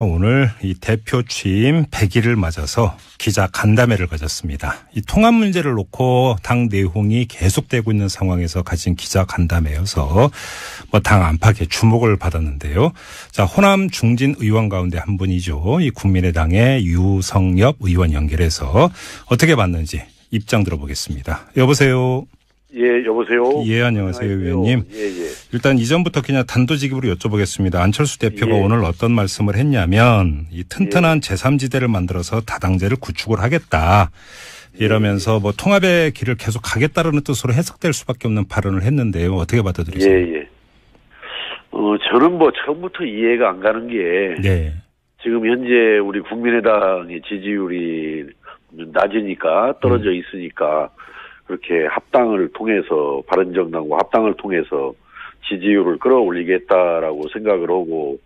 오늘 이 대표 취임 100일을 맞아서 기자 간담회를 가졌습니다. 이 통합 문제를 놓고 당 내홍이 계속되고 있는 상황에서 가진 기자 간담회여서 당 안팎의 주목을 받았는데요. 자, 호남 중진 의원 가운데 한 분이죠. 이 국민의당의 유성엽 의원 연결해서 어떻게 봤는지 입장 들어보겠습니다. 여보세요. 예, 여보세요. 예, 안녕하세요, 의원님. 예. 일단 이전부터 그냥 단도직입으로 여쭤보겠습니다. 안철수 대표가 예. 오늘 어떤 말씀을 했냐면 이 튼튼한 제3지대를 만들어서 다당제를 구축을 하겠다. 이러면서 뭐 통합의 길을 계속 가겠다라는 뜻으로 해석될 수밖에 없는 발언을 했는데요. 어떻게 받아들이세요? 예. 저는 뭐 처음부터 이해가 안 가는 게 네. 지금 현재 우리 국민의당의 지지율이 낮으니까 떨어져 있으니까 그렇게 합당을 통해서 바른정당과 합당을 통해서 지지율을 끌어올리겠다라고 생각을 하고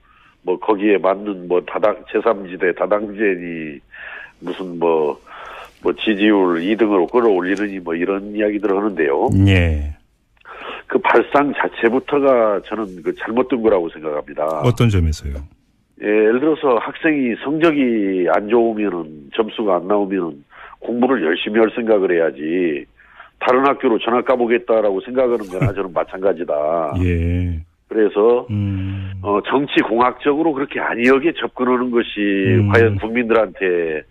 뭐 거기에 맞는 뭐 제3지대 다당제니 무슨 뭐 지지율 2등으로 끌어올리느니 뭐 이런 이야기들을 하는데요. 예. 그 발상 자체부터가 저는 그 잘못된 거라고 생각합니다. 어떤 점에서요? 예, 예를 들어서 학생이 성적이 안 좋으면은 점수가 안 나오면 공부를 열심히 할 생각을 해야지. 다른 학교로 전학 가보겠다라고 생각하는 거나 저는 마찬가지다. 예. 그래서 정치 공학적으로 그렇게 안이하게 접근하는 것이 과연 국민들한테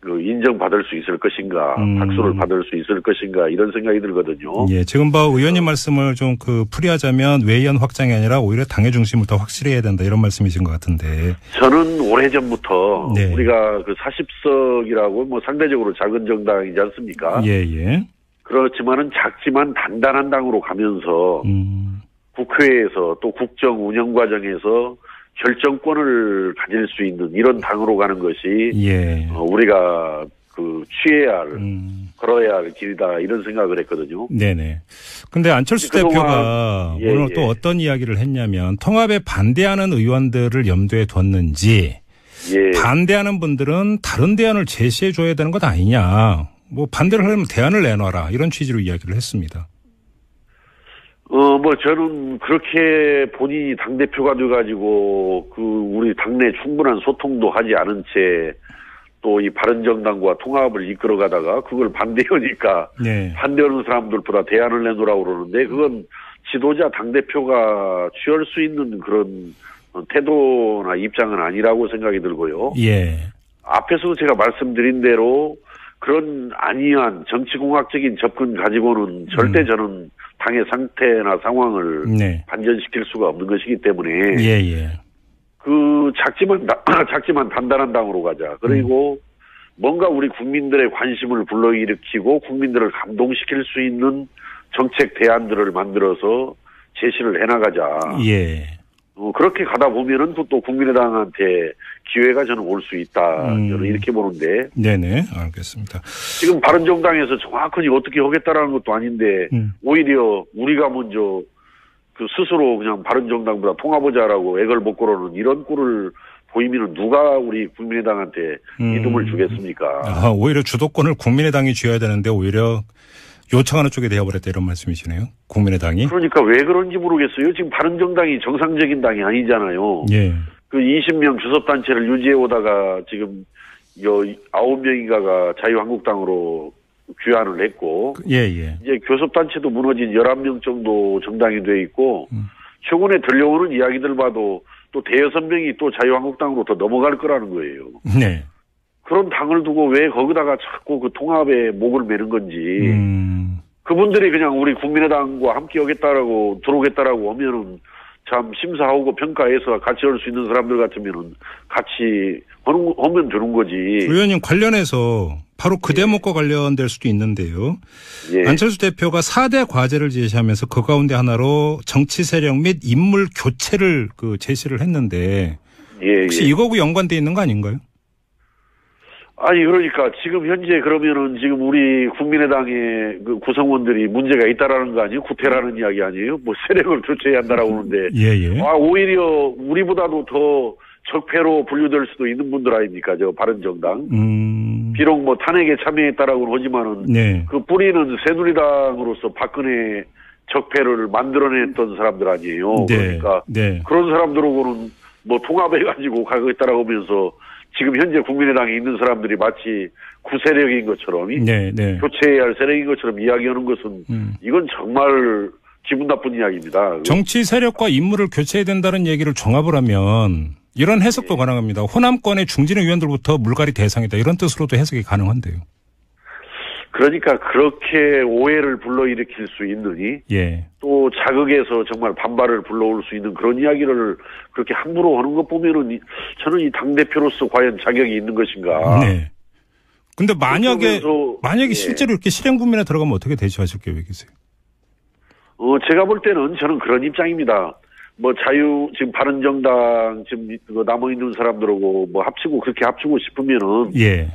그 인정받을 수 있을 것인가, 박수를 받을 수 있을 것인가 이런 생각이 들거든요. 예, 지금 의원님 말씀을 좀 풀이하자면 외연 확장이 아니라 오히려 당의 중심을 더 확실히 해야 된다 이런 말씀이신 것 같은데. 저는 오래전부터 네. 우리가 그 40석이라고 뭐 상대적으로 작은 정당이지 않습니까? 예. 그렇지만은 작지만 단단한 당으로 가면서 국회에서 또 국정 운영 과정에서 결정권을 가질 수 있는 이런 당으로 가는 것이 우리가 그 취해야 할 걸어야 할 길이다 이런 생각을 했거든요. 네네. 근데 안철수 대표가 오늘 또 어떤 이야기를 했냐면 통합에 반대하는 의원들을 염두에 뒀는지 반대하는 분들은 다른 대안을 제시해 줘야 되는 것 아니냐. 뭐 반대를 하려면 대안을 내놔라 이런 취지로 이야기를 했습니다. 저는 그렇게 본인이 당대표가 돼가지고 그 우리 당내 충분한 소통도 하지 않은 채 또 이 바른정당과 통합을 이끌어가다가 그걸 반대하니까 반대하는 사람들보다 대안을 내놓으라고 그러는데 그건 지도자 당대표가 취할 수 있는 그런 태도나 입장은 아니라고 생각이 들고요. 예. 앞에서 제가 말씀드린 대로 그런 안이한 정치공학적인 접근 가지고는 절대 저는 당의 상태나 상황을 반전시킬 수가 없는 것이기 때문에 그 작지만 단단한 당으로 가자. 그리고 뭔가 우리 국민들의 관심을 불러일으키고 국민들을 감동시킬 수 있는 정책 대안들을 만들어서 제시를 해나가자. 그렇게 가다 보면은 또 국민의당한테 기회가 저는 올 수 있다. 저는 이렇게 보는데. 네네, 알겠습니다. 지금 바른정당에서 정확하게 어떻게 하겠다라는 것도 아닌데 오히려 우리가 먼저 그 스스로 그냥 바른정당보다 통합하자라고 애걸 못 걸어는 이런 꼴을 보이면은 누가 우리 국민의당한테 믿음을 주겠습니까? 오히려 주도권을 국민의당이 쥐어야 되는데 오히려 요청하는 쪽에 되어버렸다 이런 말씀이시네요. 국민의당이. 그러니까 왜 그런지 모르겠어요. 지금 바른정당이 정상적인 당이 아니잖아요. 그 20명 교섭단체를 유지해 오다가 지금 9명인가가 자유한국당으로 귀환을 했고 이제 교섭단체도 무너진 11명 정도 정당이 돼 있고 최근에 들려오는 이야기들 봐도 또 대여섯 명이 또 자유한국당으로 더 넘어갈 거라는 거예요. 그런 당을 두고 왜 거기다가 자꾸 그 통합에 목을 매는 건지 그분들이 그냥 우리 국민의당과 함께 오겠다라고 들어오겠다라고 하면은 참 심사하고 평가해서 같이 할 수 있는 사람들 같으면은 같이 하면 되는 거지. 의원님 관련해서 바로 그 대목과 관련될 수도 있는데요. 안철수 대표가 4대 과제를 제시하면서 그 가운데 하나로 정치 세력 및 인물 교체를 제시를 했는데 혹시 이거하고 연관돼 있는 거 아닌가요? 아니 그러니까 지금 현재 그러면은 지금 우리 국민의당의 그 구성원들이 문제가 있다라는 거 아니에요? 구태라는 이야기 아니에요? 뭐 세력을 교체해야 한다라고 하는데 오히려 우리보다도 더 적폐로 분류될 수도 있는 분들 아닙니까? 저 바른정당. 비록 뭐 탄핵에 참여했다라고는 하지만은 그 뿌리는 새누리당으로서 박근혜 적폐를 만들어냈던 사람들 아니에요. 그러니까 그런 사람들하고는 뭐 통합해가지고 가겠다라고 하면서 지금 현재 국민의당에 있는 사람들이 마치 구세력인 것처럼 네, 네. 교체해야 할 세력인 것처럼 이야기하는 것은 이건 정말 기분 나쁜 이야기입니다. 정치 세력과 인물을 교체해야 된다는 얘기를 종합을 하면 이런 해석도 가능합니다. 호남권의 중진 의원들부터 물갈이 대상이다. 이런 뜻으로도 해석이 가능한데요. 그러니까 그렇게 오해를 불러일으킬 수 있느니 예. 또 자극해서 정말 반발을 불러올 수 있는 그런 이야기를 그렇게 함부로 하는 것 보면은 저는 이 당대표로서 과연 자격이 있는 것인가. 네. 근데 만약에 예. 실제로 이렇게 실행 국면에 들어가면 어떻게 대처하실 계획이세요? 제가 볼 때는 저는 그런 입장입니다. 뭐 지금 바른정당 지금 남아있는 사람들하고 뭐 그렇게 합치고 싶으면은. 예.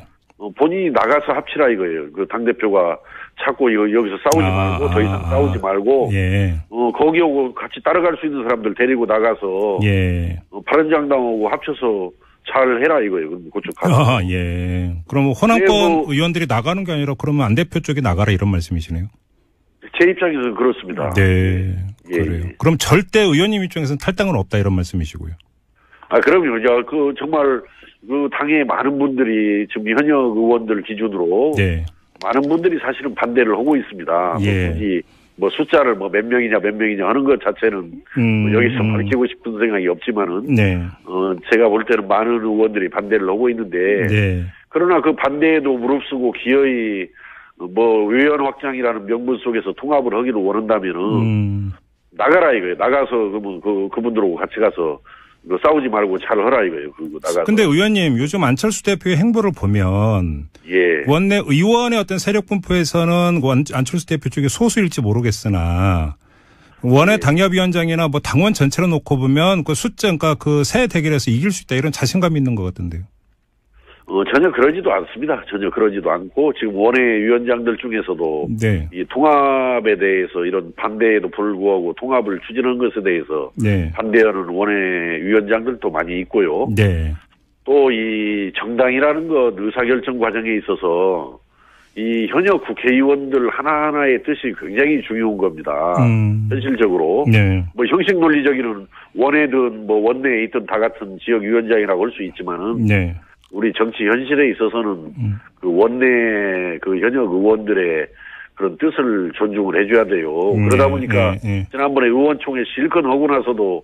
본인이 나가서 합치라 이거예요. 그 당대표가 자꾸 여기서 싸우지 말고 더 이상 싸우지 말고 예. 거기하고 같이 따라갈 수 있는 사람들 데리고 나가서 예. 바른정당하고 합쳐서 잘 해라 이거예요. 그쪽 가서. 예. 그럼 호남권 의원들이 나가는 게 아니라 그러면 안 대표 쪽에 나가라 이런 말씀이시네요. 제 입장에서는 그렇습니다. 네. 예. 그래요. 그럼 절대 의원님 입장에서는 탈당은 없다 이런 말씀이시고요. 그럼요. 정말 그 당의 많은 분들이 지금 현역 의원들 기준으로 네. 많은 분들이 사실은 반대를 하고 있습니다. 예. 뭐 숫자를 몇 명이냐 하는 것 자체는 뭐 여기서 밝히고 싶은 생각이 없지만은 네. 제가 볼 때는 많은 의원들이 반대를 하고 있는데 네. 그러나 그 반대에도 무릅쓰고 기어이 뭐 의원 확장이라는 명분 속에서 통합을 하기를 원한다면은 나가라 이거예요. 나가서 그분들하고 같이 가서 싸우지 말고 잘 하라 이거예요. 나가서. 근데 의원님 요즘 안철수 대표의 행보를 보면 원내 의원의 어떤 세력 분포에서는 안철수 대표 쪽이 소수일지 모르겠으나 원외 당협위원장이나 뭐 당원 전체로 놓고 보면 그 숫자 그러니까 그 새 대결에서 이길 수 있다 이런 자신감이 있는 것 같은데요. 전혀 그러지도 않습니다. 전혀 그러지도 않고 지금 원외 위원장들 중에서도 이 통합에 대해서 이런 반대에도 불구하고 통합을 추진하는 것에 대해서 반대하는 원외 위원장들도 많이 있고요. 또 이 정당이라는 것 의사결정 과정에 있어서 이 현역 국회의원들 하나하나의 뜻이 굉장히 중요한 겁니다. 현실적으로. 뭐 형식 논리적으로는 원외든 뭐 원내에 있던 다 같은 지역위원장이라고 할 수 있지만은 우리 정치 현실에 있어서는 그 원내 그 현역 의원들의 그런 뜻을 존중을 해줘야 돼요. 그러다 보니까 지난번에 의원총회 실컷 하고 나서도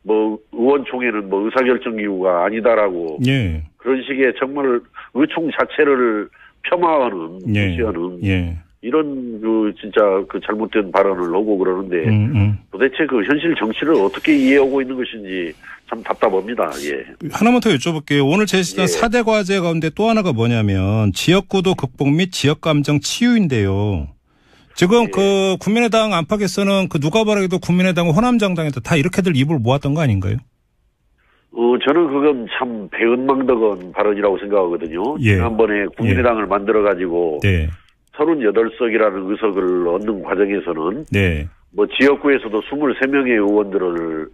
뭐 의원총회는 뭐 의사결정 기구가 아니다라고 그런 식의 정말 의총 자체를 폄하하는 무시하는 이런 진짜 잘못된 발언을 하고 그러는데 도대체 그 현실 정치를 어떻게 이해하고 있는 것인지 참 답답합니다. 하나만 더 여쭤볼게요. 오늘 제시된 4대 과제 가운데 또 하나가 뭐냐면 지역구도 극복 및 지역감정 치유인데요. 지금 그 국민의당 안팎에서는 누가 말하기도 국민의당은 호남정당에도 다 이렇게들 입을 모았던 거 아닌가요? 저는 그건 참 배은망덕한 발언이라고 생각하거든요. 지난번에 국민의당을 만들어가지고 38석이라는 의석을 얻는 과정에서는 뭐 지역구에서도 23명의 의원들을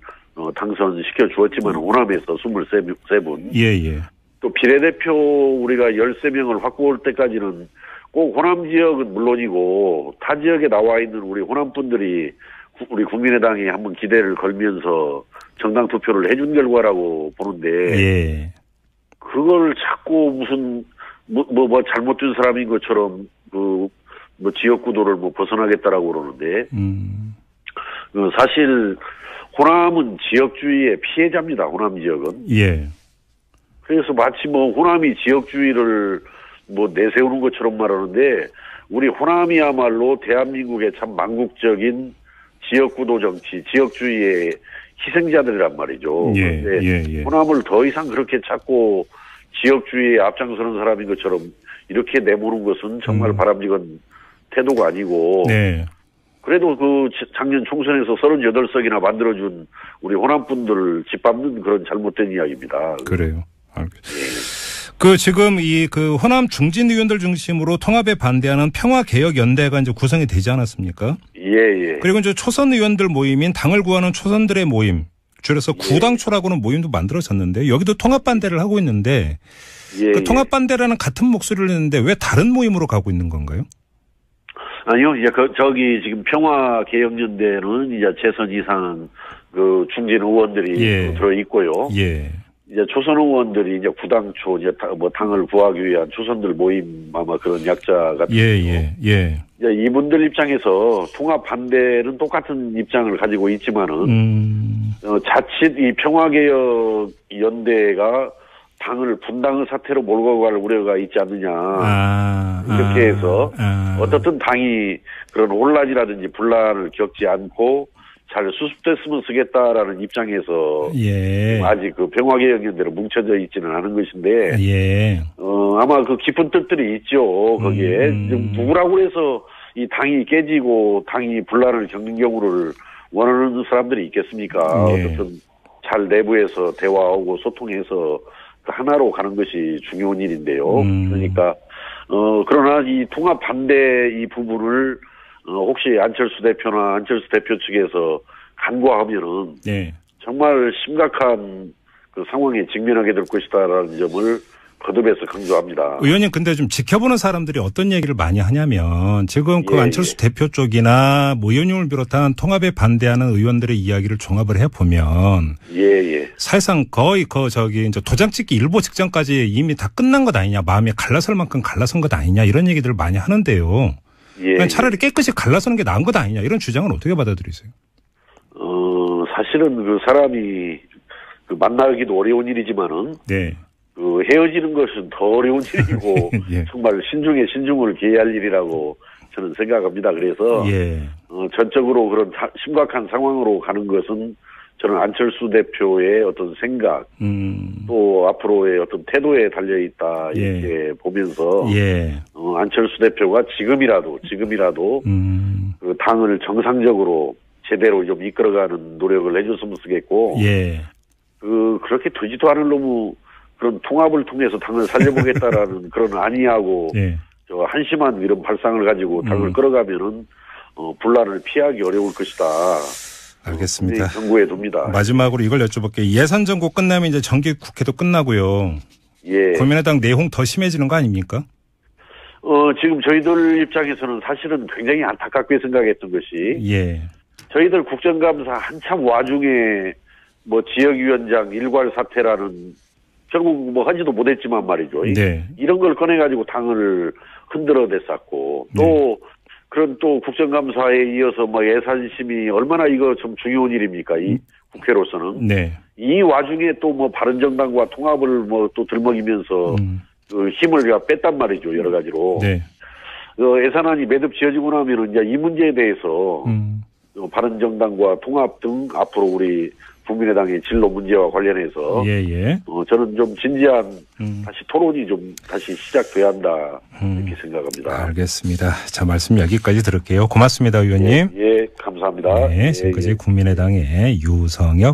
당선시켜 주었지만 호남에서 23분. 또 비례대표 우리가 13명을 확보할 때까지는 꼭 호남 지역은 물론이고 타 지역에 나와 있는 우리 호남 분들이 우리 국민의당에 한번 기대를 걸면서 정당 투표를 해준 결과라고 보는데 그걸 자꾸 무슨 뭐 잘못된 사람인 것처럼 뭐 지역구도를 뭐 벗어나겠다라고 그러는데 사실 호남은 지역주의의 피해자입니다. 호남 지역은. 그래서 마치 뭐 호남이 지역주의를 뭐 내세우는 것처럼 말하는데 우리 호남이야말로 대한민국의 참 망국적인 지역구도 정치, 지역주의의 희생자들이란 말이죠. 그런데 호남을 더 이상 그렇게 자꾸 지역주의에 앞장서는 사람인 것처럼 이렇게 내모는 것은 정말 바람직한 태도가 아니고 그래도 작년 총선에서 38석이나 만들어준 우리 호남분들을 짓밟는 그런 잘못된 이야기입니다. 그래요. 알겠습니다. 지금 호남 중진 의원들 중심으로 통합에 반대하는 평화개혁연대가 이제 구성이 되지 않았습니까? 그리고 이제 초선 의원들 모임인 당을 구하는 초선들의 모임, 줄여서 구당초라고는 모임도 만들어졌는데 여기도 통합 반대를 하고 있는데 그 통합 반대라는 같은 목소리를 내는데 왜 다른 모임으로 가고 있는 건가요? 아니요, 이제 저기 지금 평화개혁연대는 이제 재선 이상 그 중진 의원들이 예. 들어 있고요. 예. 이제 초선 의원들이 이제 구당초 이제 뭐 당을 구하기 위한 초선들 모임 아마 그런 약자 같은. 예. 이제 이분들 입장에서 통합 반대는 똑같은 입장을 가지고 있지만은 자칫 이 평화개혁 연대가 당을 분당의 사태로 몰고 갈 우려가 있지 않느냐. 이렇게 해서 어떻든 당이 그런 혼란이라든지 분란을 겪지 않고 잘 수습됐으면 쓰겠다라는 입장에서 예. 아직 그 평화개혁 연대로 뭉쳐져 있지는 않은 것인데 예. 아마 그 깊은 뜻들이 있죠. 거기에 누구라고 해서 이 당이 깨지고 당이 분란을 겪는 경우를 원하는 사람들이 있겠습니까? 예. 어쨌든 잘 내부에서 대화하고 소통해서 하나로 가는 것이 중요한 일인데요. 그러니까 그러나 이 통합 반대 이 부분을 혹시 안철수 대표나 안철수 대표 측에서 간과하면은 네. 정말 심각한 그 상황에 직면하게 될 것이다라는 점을 거듭해서 강조합니다. 의원님, 근데 좀 지켜보는 사람들이 어떤 얘기를 많이 하냐면 지금 그 안철수 대표 쪽이나 뭐 의원님을 비롯한 통합에 반대하는 의원들의 이야기를 종합을 해보면 사실상 거의 이제 도장 찍기 일보 직전까지 이미 다 끝난 것 아니냐, 마음이 갈라설 만큼 갈라선 것 아니냐 이런 얘기들을 많이 하는데요. 차라리 깨끗이 갈라서는 게 나은 것 아니냐 이런 주장은 어떻게 받아들이세요? 사실은 그 사람이 그 만나기도 어려운 일이지만은 네. 그 헤어지는 것은 더 어려운 일이고 예. 정말 신중에 신중을 기해야 할 일이라고 저는 생각합니다. 그래서 전적으로 그런 심각한 상황으로 가는 것은 저는 안철수 대표의 어떤 생각 또 앞으로의 어떤 태도에 달려있다 이렇게 보면서 안철수 대표가 지금이라도 그 당을 정상적으로 제대로 좀 이끌어가는 노력을 해줬으면 쓰겠고 그렇게 되지도 않을 너무 그런 통합을 통해서 당을 살려보겠다라는 그런 안이하고 저 한심한 이런 발상을 가지고 당을 끌어가면은 분란을 피하기 어려울 것이다. 알겠습니다. 경고해 둡니다. 마지막으로 이걸 여쭤볼게요. 예산 정국 끝나면 이제 정기 국회도 끝나고요. 국민의당 내홍 더 심해지는 거 아닙니까? 지금 저희들 입장에서는 사실은 굉장히 안타깝게 생각했던 것이 저희들 국정감사 한참 와중에 뭐 지역위원장 일괄 사퇴라는 결국 뭐 하지도 못했지만 말이죠. 이런 걸 꺼내가지고 당을 흔들어 댔었고 또 그런 또 국정감사에 이어서 뭐 예산심의 얼마나 이거 좀 중요한 일입니까? 이 국회로서는. 이 와중에 또 뭐 바른정당과 통합을 뭐 또 들먹이면서 그 힘을 뺐단 말이죠. 여러 가지로. 예산안이 매듭 지어지고 나면은 이제 이 문제에 대해서 바른정당과 통합 등 앞으로 우리 국민의당의 진로 문제와 관련해서 저는 좀 진지한 다시 토론이 좀 다시 시작돼야 한다 이렇게 생각합니다. 알겠습니다. 자, 말씀 여기까지 들을게요. 고맙습니다, 의원님. 감사합니다. 지금까지 국민의당의 유성혁